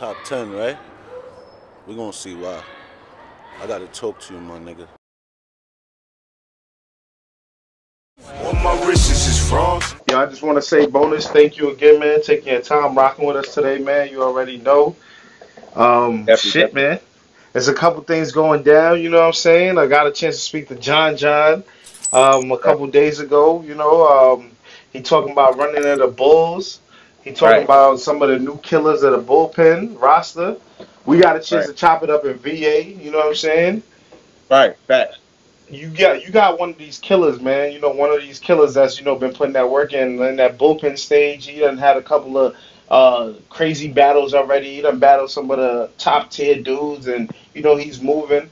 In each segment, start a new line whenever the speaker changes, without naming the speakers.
top 10, right? We're gonna see why. I gotta talk to you, my nigga.
All my wishes is frost.
Yeah, I just want to say, Bonus, thank you again, man. Taking your time rocking with us today, man. You already know. Shit,
Definitely.
man. There's a couple things going down, you know what I'm saying? I got a chance to speak to John a
Right.
couple days ago, he talking about running at the Bulls. He talking
Right.
about some of the new killers of the bullpen roster. We got a chance
Right.
to chop it up in VA, you know what I'm saying?
Right. Facts.
You got one of these killers, man. You know, one of these killers that's been putting that work in that bullpen stage. He done had a couple of crazy battles already. He done battled some of the top tier dudes, and he's moving.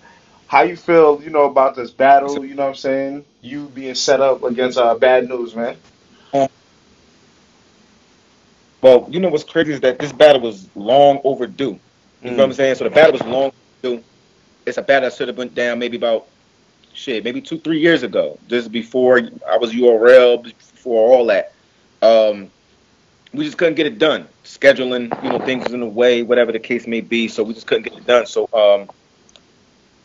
How you feel, about this
So,
battle? You know what I'm saying? You being set up against Bad News, man.
um, well, you know what's crazy is that this battle was long overdue. You feel what I'm
Mm.
saying? So the battle was long overdue. It's a battle that should have went down maybe about maybe 2, 3 years ago. Just before I was URL, before all that. Um, we just couldn't get it done. Scheduling, things was in the way, whatever the case may be. So we just couldn't get it done. So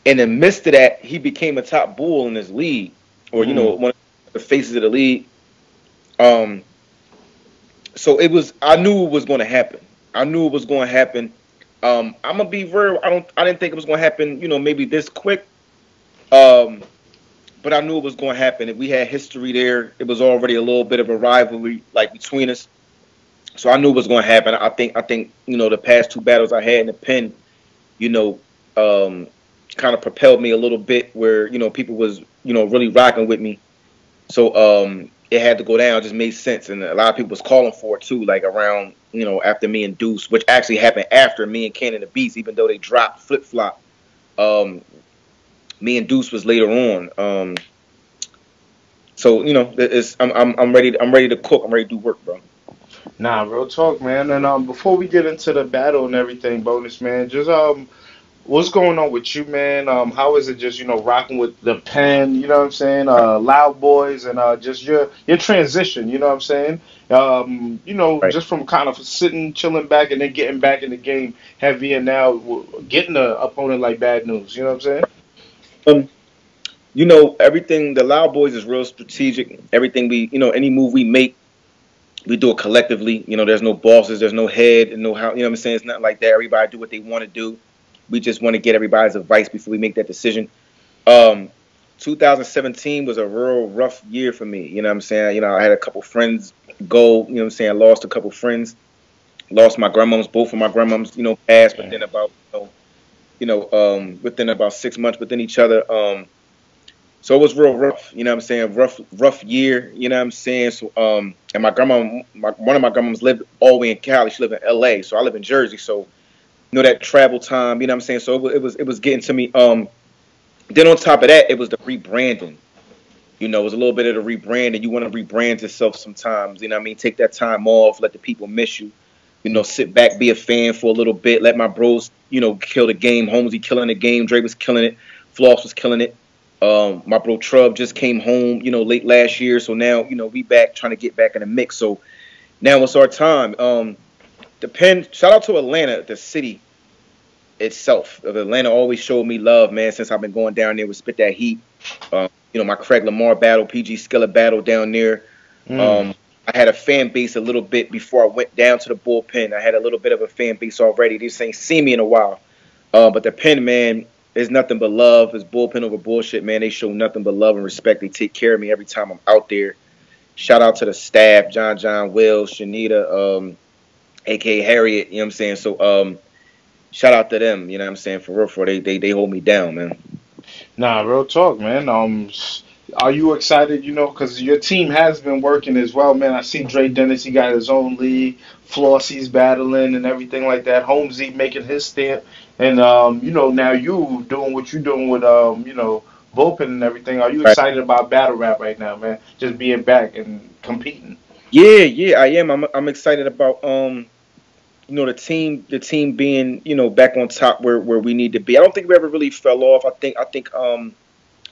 in the midst of that, he became a top bull in his league, or
Mm.
one of the faces of the league. Um, so I knew it was going to happen. I knew it was going to happen. I'm gonna be real. I didn't think it was going to happen. Maybe this quick. Um, but I knew it was going to happen. If we had history there, it was already a little bit of a rivalry like between us. So I knew it was going to happen. I think the past two battles I had in the pen, you know, um, kind of propelled me a little bit where people was really rocking with me. So it had to go down. It just made sense, and a lot of people was calling for it too. Like around after me and Deuce, which actually happened after me and Cannon the Beast, even though they dropped Flip Flop. Um, Me and Deuce was later on. So I'm ready to cook. I'm ready to do work, bro.
Nah, real talk, man. And before we get into the battle and everything, Bonus, man, just what's going on with you, man? How is it just, rocking with the pen, you know what I'm saying? Loud Boys and just your transition, you know what I'm saying?
Right.
Just from kind of sitting, chilling back and then getting back in the game heavy and now getting an opponent like Bad News, you know what I'm saying?
Um, everything. The Loud Boys is real strategic. Everything any move we make, we do it collectively. There's no bosses, there's no head, and no how. You know what I'm saying? It's not like that. Everybody do what they want to do. We just want to get everybody's advice before we make that decision. Um, 2017 was a real rough year for me. You know what I'm saying? I had a couple friends go. You know what I'm saying? I lost a couple friends. Lost my grandmoms. Both of my grandmoms, passed
Yeah.
within about, within about 6 months within each other. So it was real rough. You know what I'm saying? Rough year. You know what I'm saying? So, and my grandma, one of my grandmoms lived all the way in Cali. She lived in L.A. So I live in Jersey. So that travel time. You know what I'm saying? So it was getting to me. Then on top of that, it was the rebranding. It was a little bit of the rebranding. You want to rebrand yourself sometimes. You know what I mean? Take that time off. Let the people miss you. Sit back, be a fan for a little bit. Let my bros, kill the game. Holmesy killing the game. Dre was killing it. Floss was killing it. My bro Trub just came home, late last year. So now, we back trying to get back in the mix. So now it's our time. Shout out to Atlanta, the city itself. Atlanta always showed me love, man, since I've been going down there with Spit That Heat. My Craig Lamar battle, PG Skilla battle down there.
Mm.
Um, I had a fan base a little bit before I went down to the bullpen. I had a little bit of a fan base already. They just ain't seen me in a while. But the pen, man, is nothing but love. It's bullpen over bullshit, man. They show nothing but love and respect. They take care of me every time I'm out there. Shout out to the staff, John, Will, Shanita, aka Harriet, you know what I'm saying? So shout out to them, you know what I'm saying? For real, they hold me down, man.
Nah, real talk, man. Are you excited? Because your team has been working as well, man. I see Dre Dennis. He got his own league. Flossie's battling and everything like that. Holmesy making his stamp, and now you doing what you doing with bullpen and everything. Are you
Right.
excited about battle rap right now, man? Just being back and competing.
Yeah, I am. I'm excited about the team being, back on top where we need to be. I don't think we ever really fell off. I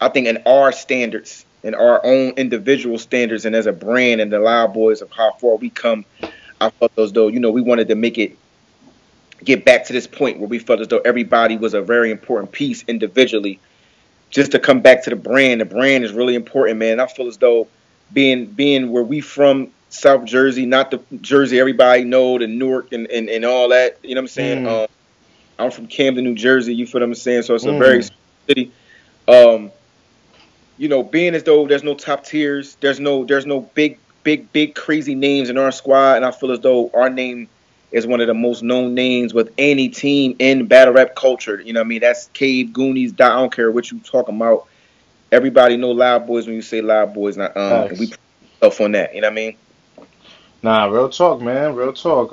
think in our standards, in our own individual standards, and as a brand and the Loud Boys of how far we come, I felt as though we wanted to make it get back to this point where we felt as though everybody was a very important piece individually. Just to come back to the brand is really important, man. I feel as though being where we from, South Jersey, not the Jersey everybody know, the Newark and all that. You know what I'm saying? I'm from Camden, New Jersey. You feel what I'm saying? So it's a very city. You know, being as though there's no top tiers, there's no big crazy names in our squad, and I feel as though our name is one of the most known names with any team in battle rap culture. You know what I mean? That's Cave, Goonies, Dot, I don't care what you talking about. Everybody know Loud Boys when you say Loud Boys. Not and we put stuff on that. You know what I mean?
Nah, real talk, man. Real talk.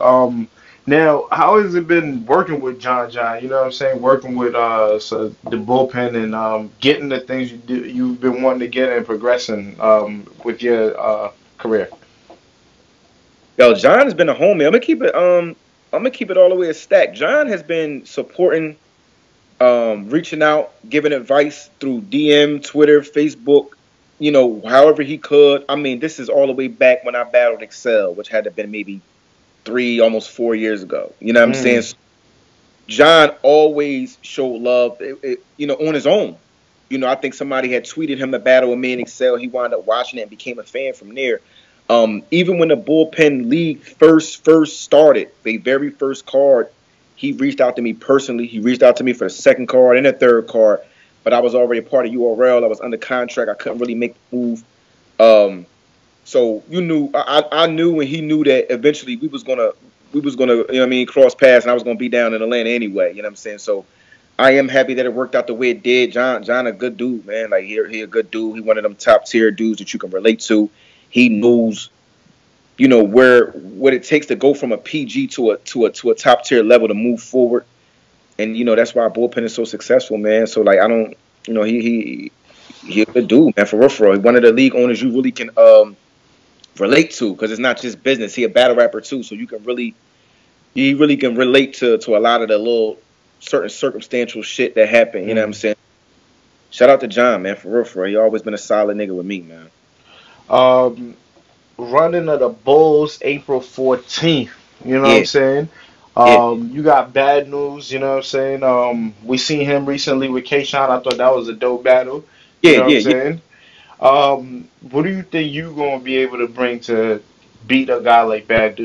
Now, how has it been working with John John? You know what I'm saying? Working with the bullpen and getting the things you've been wanting to get and progressing with your career.
Yo, John has been a homie. I'm gonna keep it all the way a stack. John has been supporting, reaching out, giving advice through DM, Twitter, Facebook, you know, however he could. I mean, this is all the way back when I battled Excel, which had to have been maybe 3, almost 4 years ago. You know what I'm saying? So John always showed love, you know, on his own. You know, I think somebody had tweeted him a battle with me in Excel. He wound up watching it and became a fan from there. Even when the Bullpen League first started, the very first card, he reached out to me personally. He reached out to me for the second card and the third card, but I was already a part of URL. I was under contract. I couldn't really make the move. So you knew, I knew, and he knew that eventually we was gonna, you know what I mean, cross paths, and I was gonna be down in Atlanta anyway. You know what I'm saying? So I am happy that it worked out the way it did. John, a good dude, man. Like he a good dude. He one of them top tier dudes that you can relate to. He knows, you know, what it takes to go from a PG to a top tier level to move forward, and you know that's why Bullpen is so successful, man. So like I don't, you know, he a good dude, man. For real, He's one of the league owners you really can relate to, because it's not just business. He a battle rapper too, so you really can relate to a lot of the little certain circumstantial shit that happened. You know what I'm saying? Shout out to John, man. For real, he always been a solid nigga with me, man.
Running of the Bulls April 14th. You know what I'm saying? You got Bad News, you know what I'm saying? We seen him recently with K-Shine. I thought that was a dope battle. You know what I'm saying? What do you think you gonna be able to bring to beat a guy like Bad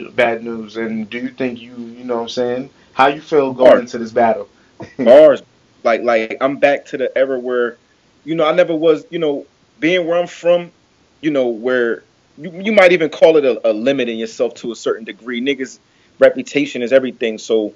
News? And do you think you know what I'm saying? How you feel going into this battle?
Bars. Like I'm back to the era where, you know, I never was, you know, being where I'm from, you know, where you might even call it a limit in yourself to a certain degree. Niggas' reputation is everything. So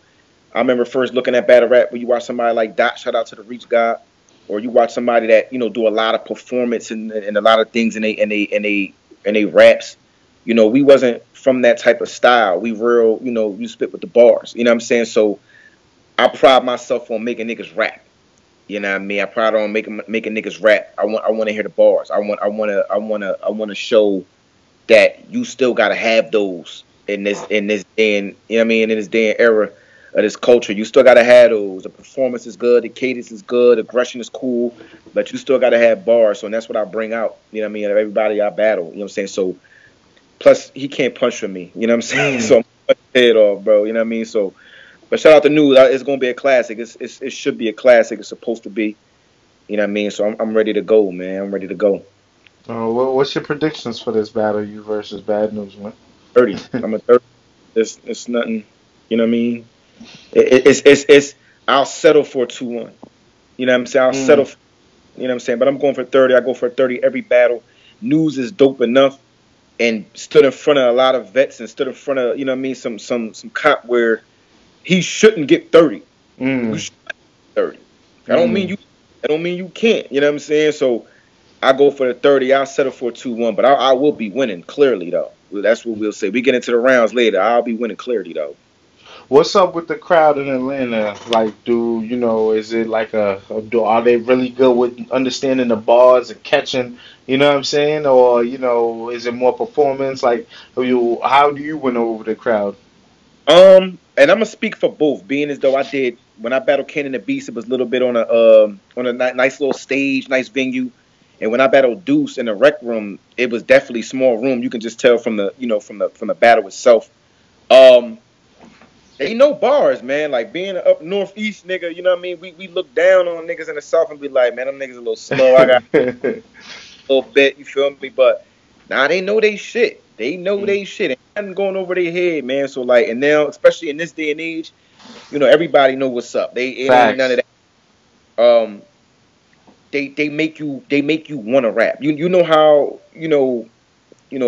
I remember first looking at battle rap when you watch somebody like Dot, shout out to the Reach God, or you watch somebody that, you know, do a lot of performance and a lot of things in they raps. You know, we wasn't from that type of style. We real, you know, you spit with the bars. You know what I'm saying? So I pride myself on making niggas rap. You know what I mean? I pride on making niggas rap. I want to hear the bars. I want to show that you still gotta have those in this day and, you know what I mean, in this day and era of this culture. You still gotta have those. The performance is good, the cadence is good, aggression is cool, but you still gotta have bars. So that's what I bring out. You know what I mean? Everybody I battle. You know what I'm saying? So plus he can't punch for me. You know what I'm saying? So I'm gonna head off, bro. You know what I mean? So, but shout out to Newz. It's gonna be a classic. It should be a classic. It's supposed to be. You know what I mean? So I'm ready to go, man. I'm ready to go.
What's your predictions for this battle, you versus Bad News, man?
30. I'm a 30. It's nothing. You know what I mean? It's I'll settle for a 2-1. You know what I'm saying? I'll settle for, you know what I'm saying? But I'm going for 30. I go for 30 every battle. Newz is dope enough and stood in front of a lot of vets and stood in front of, you know what I mean, some comp where he shouldn't get 30. You should get 30. I don't mean you can't. You know what I'm saying? So I go for the 30. I'll settle for a 2-1, but I will be winning clearly, though. That's what we'll say. We get into the rounds later. I'll be winning clearly, though.
What's up with the crowd in Atlanta? Like, is it like are they really good with understanding the bars and catching, you know what I'm saying? Or, is it more performance? Like, how do you win over the crowd?
And I'm gonna speak for both, being as though I did when I battled Ken and the Beast, it was a little bit on a nice little stage, nice venue. And when I battled Deuce in the rec room, it was definitely small room. You can just tell from the battle itself. They know bars, man. Like being up northeast nigga, you know what I mean? We look down on niggas in the south and be like, man, them niggas a little slow. I got a little bit, you feel me? But nah, they know they shit. They know they shit. Ain't nothing going over their head, man. So like, and now, especially in this day and age, you know, everybody know what's up. It ain't none of that. They make you want to rap. You know how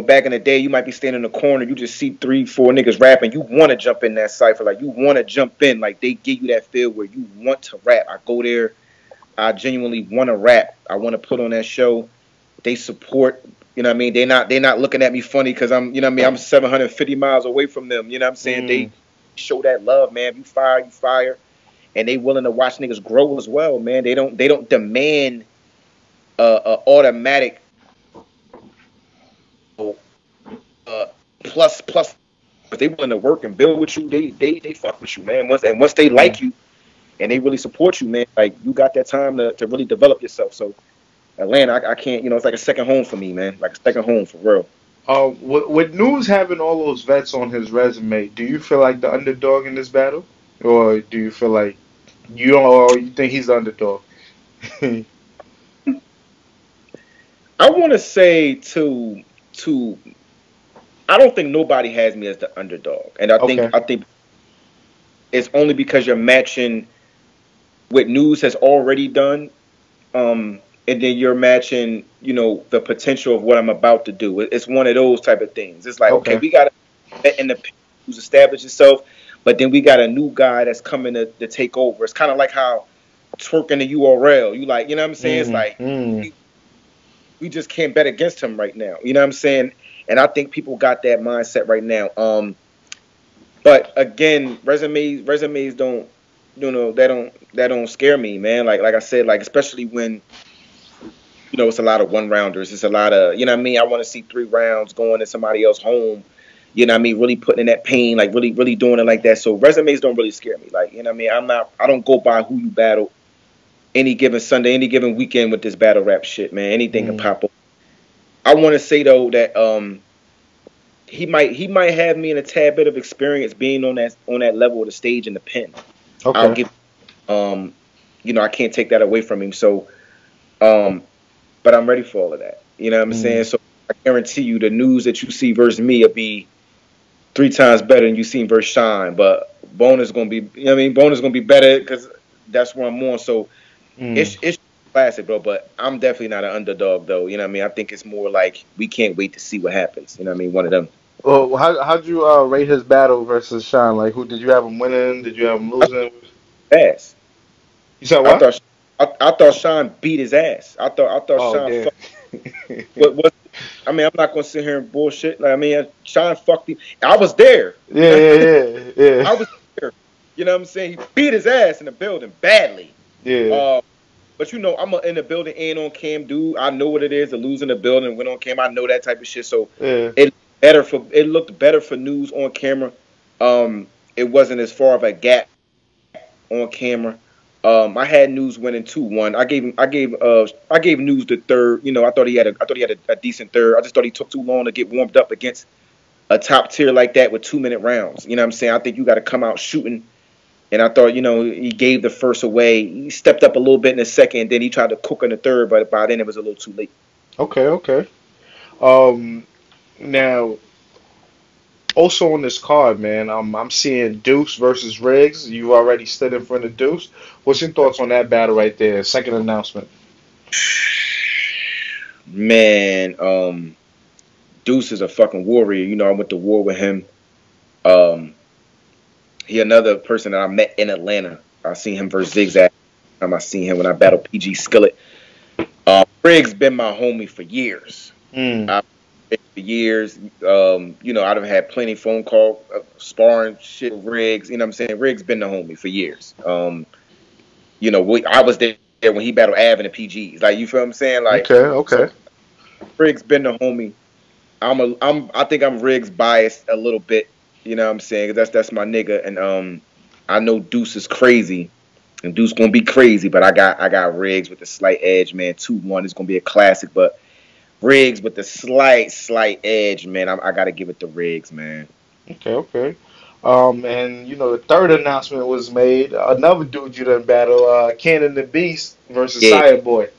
back in the day you might be standing in the corner, you just see 3-4 niggas rapping, you want to jump in that cipher, like you want to jump in, like they give you that feel where you want to rap. I go there, I genuinely want to rap. I want to put on that show. They support. You know what I mean? They're not looking at me funny because I'm, you know what I mean, I'm 750 miles away from them. You know what I'm saying? They show that love, man. You fire. And they willing to watch niggas grow as well, man. They don't demand a automatic plus, but they willing to work and build with you. They fuck with you, man. Once they like you and they really support you, man, like you got that time to really develop yourself. So Atlanta, I can't, it's like a second home for me, man. Like a second home for real.
With Newz having all those vets on his resume, do you feel like the underdog in this battle, or do you feel like you don't, or you think he's the underdog?
I want to say I don't think nobody has me as the underdog, and I think it's only because you're matching what Newz has already done, and then you're matching, the potential of what I'm about to do. It's one of those type of things. It's like, okay, we got to in the who's established itself, but then we got a new guy that's coming to take over. It's kind of like how twerking the URL. You like, you know what I'm saying? It's like we just can't bet against him right now. You know what I'm saying? And I think people got that mindset right now. But again, resumes don't, that don't scare me, man. Like I said, like especially when, it's a lot of one rounders. It's a lot of, you know what I mean? I want to see 3 rounds going to somebody else home. You know what I mean? Really putting in that pain, like really doing it like that. So resumes don't really scare me. Like, you know what I mean? I don't go by who you battle any given Sunday, any given weekend with this battle rap shit, man. Anything can pop up. I want to say though that he might have me in a tad bit of experience being on that level of the stage in the pen. Okay. I'll give I can't take that away from him. So but I'm ready for all of that. You know what I'm saying? So I guarantee you the Newz that you see versus me will be 3 times better than you seen versus Shine. But Bone is gonna be, Bone is gonna be better because that's where I'm on. So it's classic, bro. But I'm definitely not an underdog, though. You know what I mean? I think it's more like we can't wait to see what happens. You know what I mean? One of them.
Well, how'd you rate his battle versus Shine? Like, who did you have him winning? Did you have him losing?
Ass.
You said what?
I thought Shine beat his ass. I thought Shine. I'm not gonna sit here and bullshit. Like, Shine fucked him. I was there.
Yeah.
I was there. You know what I'm saying? He beat his ass in the building badly.
Yeah.
But I'm in the building and on cam, dude. I know what it is to lose in the building, win on cam. I know that type of shit. So it looked better for Newz on camera. It wasn't as far of a gap on camera. I had Newz winning 2-1. I gave Newz the third. I thought he had a decent third. I just thought he took too long to get warmed up against a top tier like that with 2-minute rounds. You know what I'm saying? I think you got to come out shooting. And I thought, he gave the first away. He stepped up a little bit in the second, and then he tried to cook in the third, but by then it was a little too late.
Okay. Now, also on this card, man, I'm seeing Deuce versus Riggs. You already stood in front of Deuce. What's your thoughts on that battle right there? Second announcement.
Man, Deuce is a fucking warrior. I went to war with him. He another person that I met in Atlanta. I seen him versus Zigzag. I seen him when I battled PG Skillet. Riggs been my homie for years. For years. I've had plenty of phone call, sparring shit with Riggs. You know what I'm saying? Riggs been the homie for years. I was there when he battled Av and the PGs. Like, you feel what I'm saying? Like,
okay.
So Riggs been the homie. I think I'm Riggs biased a little bit. You know what I'm saying? 'Cause that's my nigga, and I know Deuce is crazy, and Deuce gonna be crazy, but I got Riggs with the slight edge, man. 2-1 is gonna be a classic, but Riggs with the slight edge, man. I gotta give it to Riggs, man.
Okay. And you know, the third announcement was made. Another dude you done battle, Cannon the Beast versus
Yeah.
Sire Boy.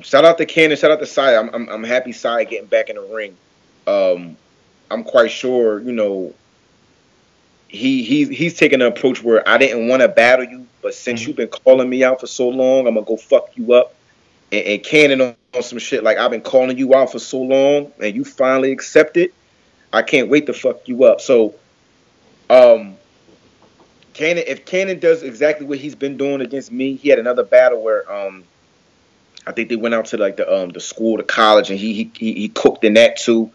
Shout out to Cannon. Shout out to Sai. I'm happy Sai getting back in the ring. Um, I'm quite sure, you know, he's taking an approach where I didn't want to battle you, but since
Mhm.
you've been calling me out for so long, I'm gonna go fuck you up. And Cannon on some shit like I've been calling you out for so long, and you finally accepted. I can't wait to fuck you up. So, um, Cannon, if Cannon does exactly what he's been doing against me, he had another battle where I think they went out to like the school, the college, and he cooked in that too.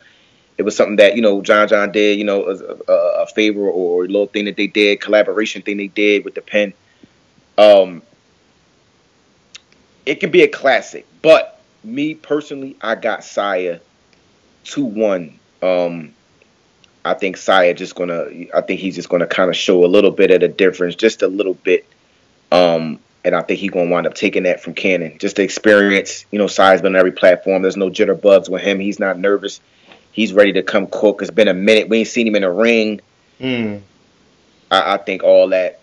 It was something that, you know, John did, you know, a favor or a little thing that they did, collaboration thing they did with the pen. Um, it can be a classic, but me personally, I got Saya 2-1. I think I think he's just gonna kind of show a little bit of the difference, just a little bit. And I think he's gonna wind up taking that from Cannon. Just the experience, you know, Saya's been on every platform. There's no jitterbugs with him. He's not nervous. He's ready to come cook. It's been a minute. We ain't seen him in a ring.
Mm.
I think all that.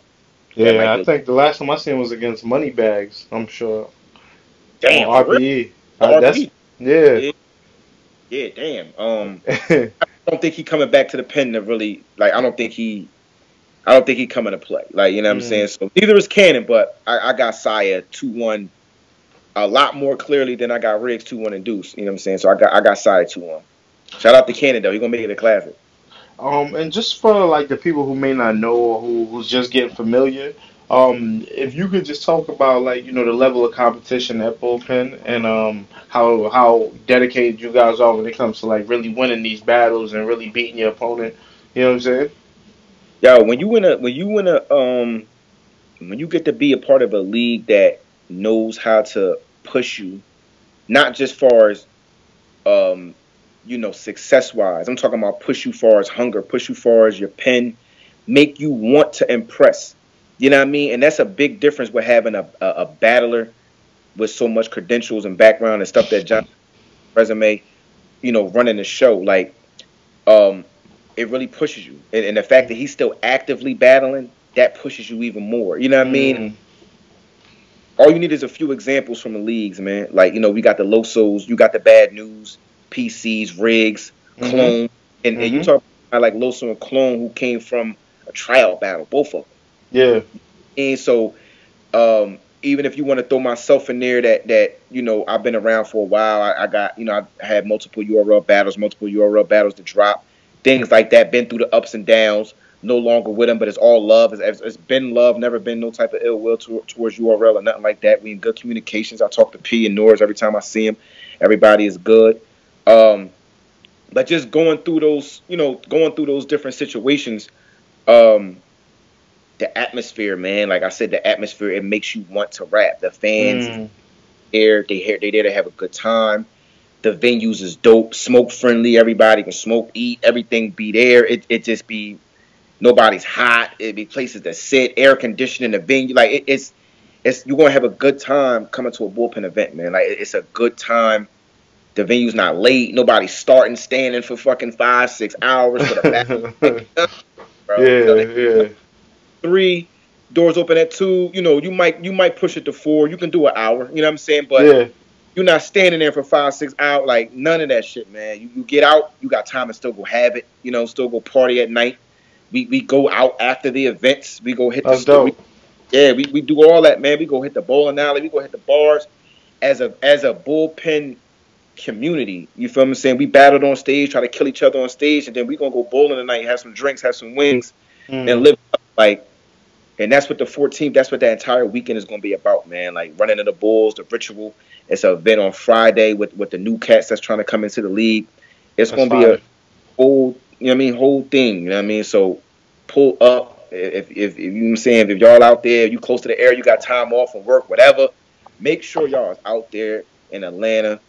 That might
Yeah, I
be.
think the last time I seen was against Moneybags. I'm sure on
Damn, for real?
RBE.
The
That's
RBE.
yeah.
Yeah, yeah, damn. I don't think he coming back to the pen to really like. I don't think he coming to play. Like, you know what I'm
Mm.
saying. So neither is Cannon, but I got Saya 2-1 a lot more clearly than I got Riggs 2-1 and Deuce. You know what I'm saying. So I got Saya 2-1. Shout out to Cannon though. He gonna make it a classic.
And just for like the people who may not know or who's just getting familiar, if you could just talk about like you know the level of competition at Bullpen and how dedicated you guys are when it comes to like really winning these battles and really beating your opponent. You know what I'm saying?
Yo, when you get to be a part of a league that knows how to push you, not just far as um, you know, success wise. I'm talking about push you far as hunger, push you far as your pen, make you want to impress. You know what I mean? And that's a big difference with having a battler with so much credentials and background and stuff that John resume, you know, running the show. Like, um, it really pushes you. And the fact that he's still actively battling, that pushes you even more. You know what I mean?
Mm,
All you need is a few examples from the leagues, man. Like, you know, we got the Losos, you got the Bad News, PCs, Riggs,
mhm.
Clone, and you
Mhm.
talk about like Loso and Clone who came from a tryout battle, both of them.
Yeah.
And so, even if you want to throw myself in there, that you know I've been around for a while. I got, you know, I had multiple URL battles to drop, things like that. Been through the ups and downs. No longer with them, but it's all love. It's been love. Never been no type of ill will towards URL or nothing like that. We in good communications. I talk to P and Newz every time I see him. Everybody is good. Um, but just going through those, you know, going through those different situations. Um, the atmosphere, man. Like I said, the atmosphere, it makes you want to rap. The fans
Mm.
they there to have a good time. The venues is dope, smoke friendly. Everybody can smoke, eat, everything be there. It just be nobody's hot. It be places that sit, air conditioning the venue. Like it's you're gonna have a good time coming to a bullpen event, man. Like it's a good time. The venue's not late. Nobody's starting standing for fucking 5-6 hours for the back, bro. You know,
Yeah. Yeah.
3, doors open at 2. You know, you might push it to 4. You can do an hour. You know what I'm saying? But
Yeah.
you're not standing there for 5-6 hours. Like none of that shit, man. You get out. You got time to still go have it. You know, still go party at night. We go out after the events. We go hit the
That's
store.
dope.
Yeah, we do all that, man. We go hit the bowling alley. We go hit the bars as a bullpen community. You feel me saying? We battled on stage, try to kill each other on stage, and then we gonna go bowling tonight, have some drinks, have some wings, and
Mm.
live up. Like, and that's what the 14th, that's what that entire weekend is gonna be about, man. Like running into the Bulls, the ritual. It's an event on Friday with the new cats that's trying to come into the league. It's
That's
gonna be a
fire.
whole, you know what I mean, whole thing. You know what I mean? So pull up if you know what I'm saying, if y'all out there, you close to the air, you got time off from work, whatever. Make sure y'all is out there in Atlanta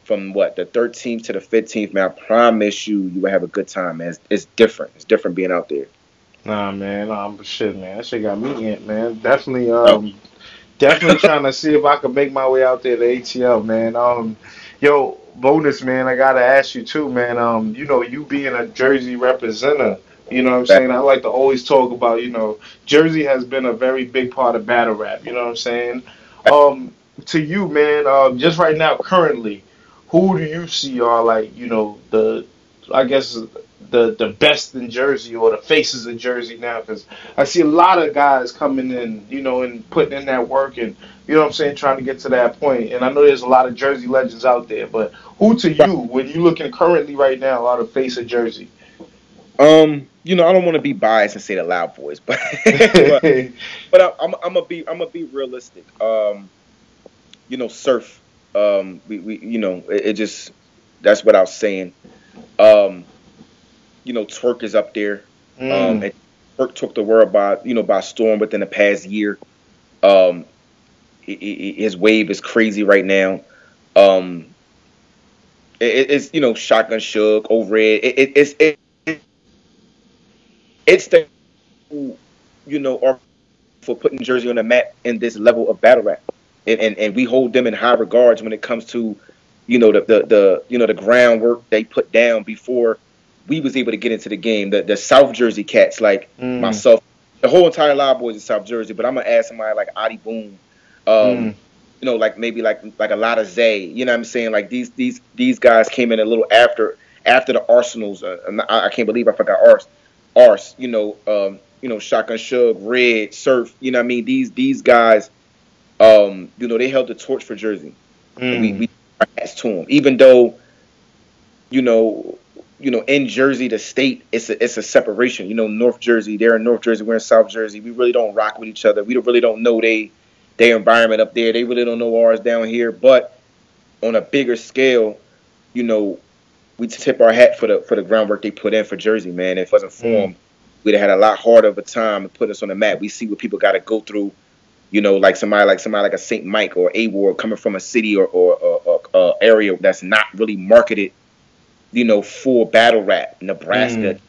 from what the 13th to the 15th, man. I promise you will have a good time, man. It's different. It's different being out there.
Nah, man. But shit, man. That shit got me in, man. Definitely,
Oh,
definitely trying to see if I can make my way out there to ATL, man. Yo, bonus, man. I gotta ask you too, man. You know, you being a Jersey representative, You know what I'm saying? I like to always talk about, Jersey has been a very big part of battle rap. You know what I'm saying? To you, man, just right now, currently, who do you see are like, I guess the best in Jersey or the faces of Jersey now? Because I see a lot of guys coming in, and putting in that work and, you know what I'm saying, trying to get to that point. And I know there's a lot of Jersey legends out there, but who to you, when you looking currently right now, are the face of Jersey?
I don't want to be biased and say the Loud Boys, but I'm gonna be realistic. Surf. It just that's what I was saying. Twerk is up there. And Twerk took the world by storm within the past year. His wave is crazy right now. It's Shotgun Suge over it. It's the are for putting Jersey on the map in this level of battle rap, and we hold them in high regards when it comes to the groundwork they put down before we was able to get into the game. The South Jersey cats like myself, the whole entire Live Boys is South Jersey, but I'm gonna add somebody like Adi Boom, like maybe like a lot of Zay. You know what I'm saying? Like these guys came in a little after the Arsenals. I can't believe I forgot Ars. Shotgun Suge, Reid, Surf. You know what I mean? These guys, they held the torch for Jersey. We hats to them, even though, in Jersey, the state, it's a separation. North Jersey, they're in North Jersey, we're in South Jersey. We really don't rock with each other. We really don't know their environment up there. They really don't know ours down here. But on a bigger scale, we tip our hat for the groundwork they put in for Jersey, man. If it wasn't for them, we'd have had a lot harder of a time to put us on the map. We see what people got to go through, like somebody like a St. Mike or a Ward coming from a city or area that's not really marketed, for battle rap. Nebraska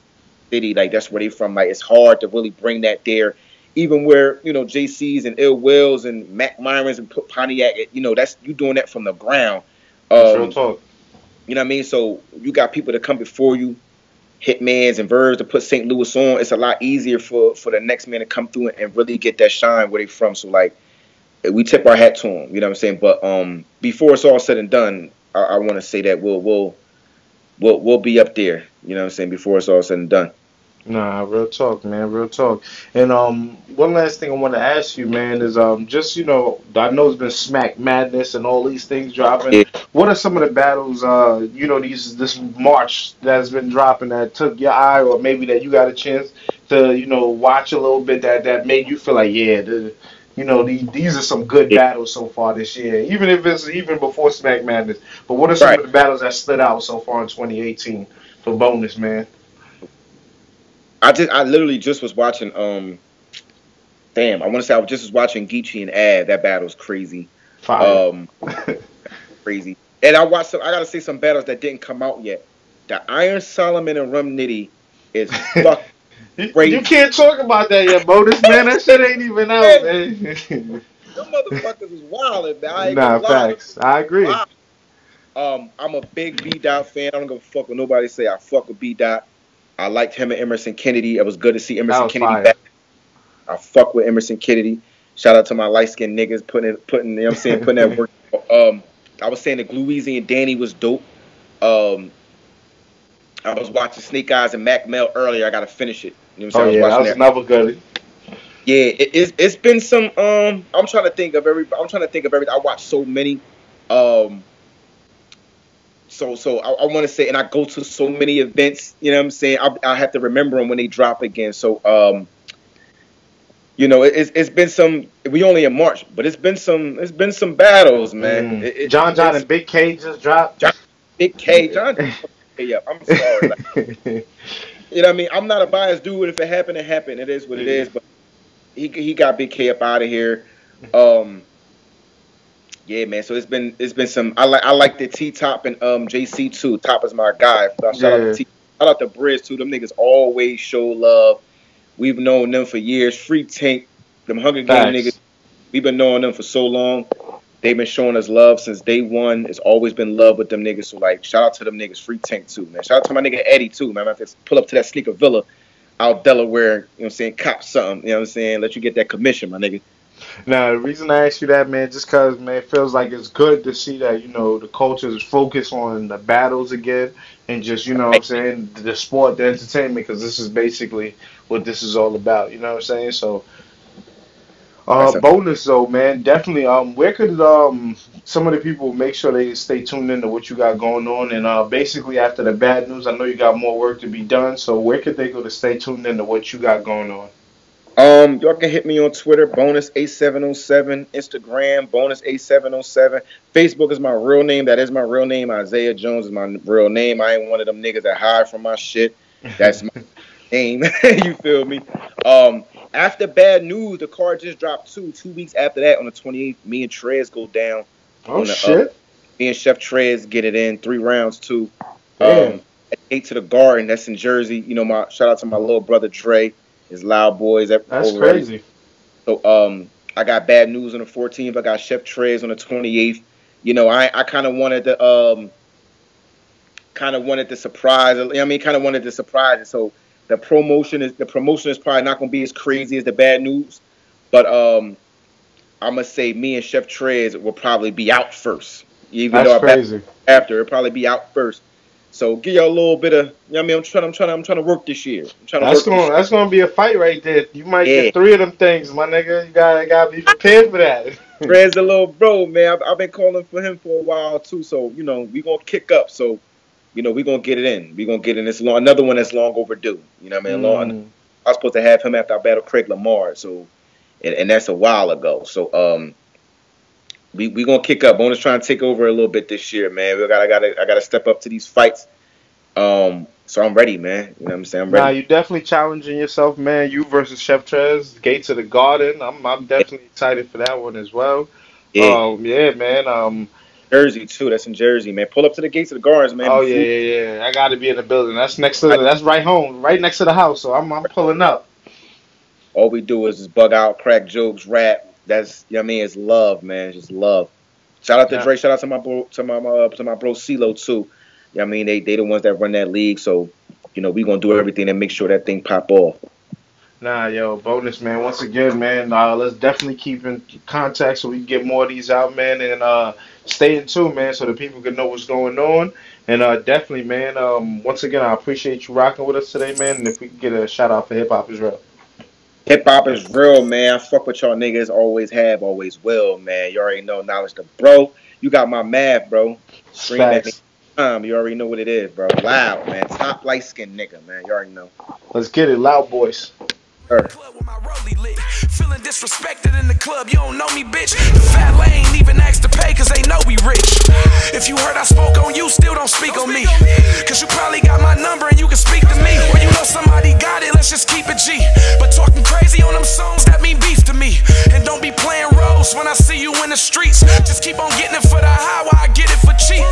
city, like that's where they from. Like it's hard to really bring that there. Even where JC's and Ill Wills and Mac Myrons and Pontiac, that's you doing that from the ground.
Real talk.
You know what I mean? So you got people that come before you, Hitmans and Verbs to put St. Louis on. It's a lot easier for the next man to come through and really get that shine where they from. So like, we tip our hat to them. You know what I'm saying? But before it's all said and done, I want to say that we'll be up there. You know what I'm saying? Before it's all said and done.
Nah, real talk, man, real talk. And one last thing I want to ask you, man, is just I know it's been Smack Madness and all these things dropping.
Yeah.
What are some of the battles this March that's been dropping that took your eye, or maybe that you got a chance to watch a little bit that made you feel like these are some good battles so far this year, even if it's even before Smack Madness. But what are some of the battles that stood out so far in 2018 for Bonus, man?
I literally just was watching I want to say I just was watching Geechee and Av. That battle's crazy. Crazy. And I gotta say some battles that didn't come out yet. The Iron Solomon and Rum Nitty is fucking crazy.
You can't talk about that yet, Bonus, man. That shit ain't even out, man.
Them motherfuckers is wild, man.
Nah, facts. I agree.
I'm a big B-Dot fan. I don't give a fuck what nobody say. I fuck with B-Dot. I liked him and Emerson Kennedy. It was good to see Emerson Kennedy back. I fuck with Emerson Kennedy. Shout out to my light skinned niggas putting that work. I was saying that Glueezy and Danny was dope. I was watching Snake Eyes and Mac Mel earlier. I gotta finish it. You know what I'm saying?
That was another good.
Yeah, it's been some. I'm trying to think of every. I watched so many. So I want to say, and I go to so many events, you know what I'm saying? I have to remember them when they drop again. So, it's been some, we only in March, but it's been some battles, man.
John and Big K just dropped.
Big K, John. Yeah, I'm sorry. Like, you know what I mean? I'm not a biased dude. If it happened, it happened. It is what it is. But he got Big K up out of here. Yeah, man. So it's been some. I like the T Top and JC too. Top is my guy. Shout out to Briz too. Them niggas always show love. We've known them for years. Free Tank, them Hunger Game niggas. We've been knowing them for so long. They've been showing us love since day one. It's always been love with them niggas. So like, shout out to them niggas. Free Tank too, man. Shout out to my nigga Eddie too, man. I have to pull up to that Sneaker Villa. out Delaware, you know what I'm saying, cop something, you know what I'm saying, let you get that commission, my nigga.
Now, the reason I ask you that, man, just because, man, it feels like it's good to see that, the culture is focused on the battles again and just, what I'm saying, the sport, the entertainment, because this is basically what this is all about, you know what I'm saying? So, bonus though, man, definitely. Where could some of the people make sure they stay tuned into what you got going on? And basically, after the bad news, I know you got more work to be done. So where could they go to stay tuned into what you got going on?
Y'all can hit me on Twitter, bonus8707, Instagram, bonus8707. Facebook is my real name. That is my real name. Isaiah Jones is my real name. I ain't one of them niggas that hide from my shit. That's my name. You feel me? After bad news, the card just dropped 2 weeks after that. On the 28th, me and Trez go down.
Oh, shit.
Me and Chef Trez get it in 3 rounds, too. At 8 to the Garden, that's in Jersey. My shout out to my little brother Dre. His Loud Boys.
That's crazy.
So I got bad news on the 14th. I got Chef Trez on the 28th. I kind of wanted to surprise. Kind of wanted to surprise it. So the promotion is probably not going to be as crazy as the bad news, but I'm gonna say me and Chef Trez will probably be out first. Even
That's
though
crazy.
After it'll probably be out first. So give y'all a little bit of, I'm trying to work this year.
That's gonna be a fight right there. You might get 3 of them things, my nigga. You gotta be prepared for that.
Fred's a little bro, man. I've been calling for him for a while too. So we gonna kick up. So we gonna get it in. We gonna get in this another one that's long overdue. You know what I mean? I was supposed to have him after I battled Craig Lamar. So and that's a while ago. So we gonna kick up. Bonus trying to take over a little bit this year, man. I gotta step up to these fights. So I'm ready, man. You know what I'm saying? I'm ready.
Nah, you definitely challenging yourself, man. You versus Chef Trez, Gates of the Garden. I'm definitely excited for that one as well. Yeah, man.
Jersey too. That's in Jersey, man. Pull up to the Gates of the Gardens, man.
Oh yeah. I gotta be in the building. That's that's right home, right next to the house. So I'm pulling up.
All we do is just bug out, crack jokes, rap. That's it's love, man. Just love. Shout out to Dre. Shout out to my bro C.E.O. too. They the ones that run that league. So we gonna do everything and make sure that thing pop off.
Nah, yo, bonus, man. Once again, man, let's definitely keep in contact so we can get more of these out, man, and stay in tune, man, so that people can know what's going on. And definitely, man, once again, I appreciate you rocking with us today, man. And if we can get a shout out for Hip Hop is Real.
Hip Hop is real, man. I fuck with y'all niggas. Always have, always will, man. You already know. Knowledge to bro. You got my math, bro. Scream at me. You already know what it is, bro. Loud, man. Top light skinned nigga, man. You already know.
Let's get it, Loud Boys.
Feeling disrespected in the club, you don't know me, bitch. The fat lane even asked to pay cause they know we rich. If you heard I spoke on you, still don't speak on me. Cause you probably got my number and you can speak to me. Or you know somebody got it, let's just keep it G. But talking crazy on them songs, that mean beef to me. And don't be playing roles when I see you in the streets. Just keep on getting it for the high while I get it for cheap.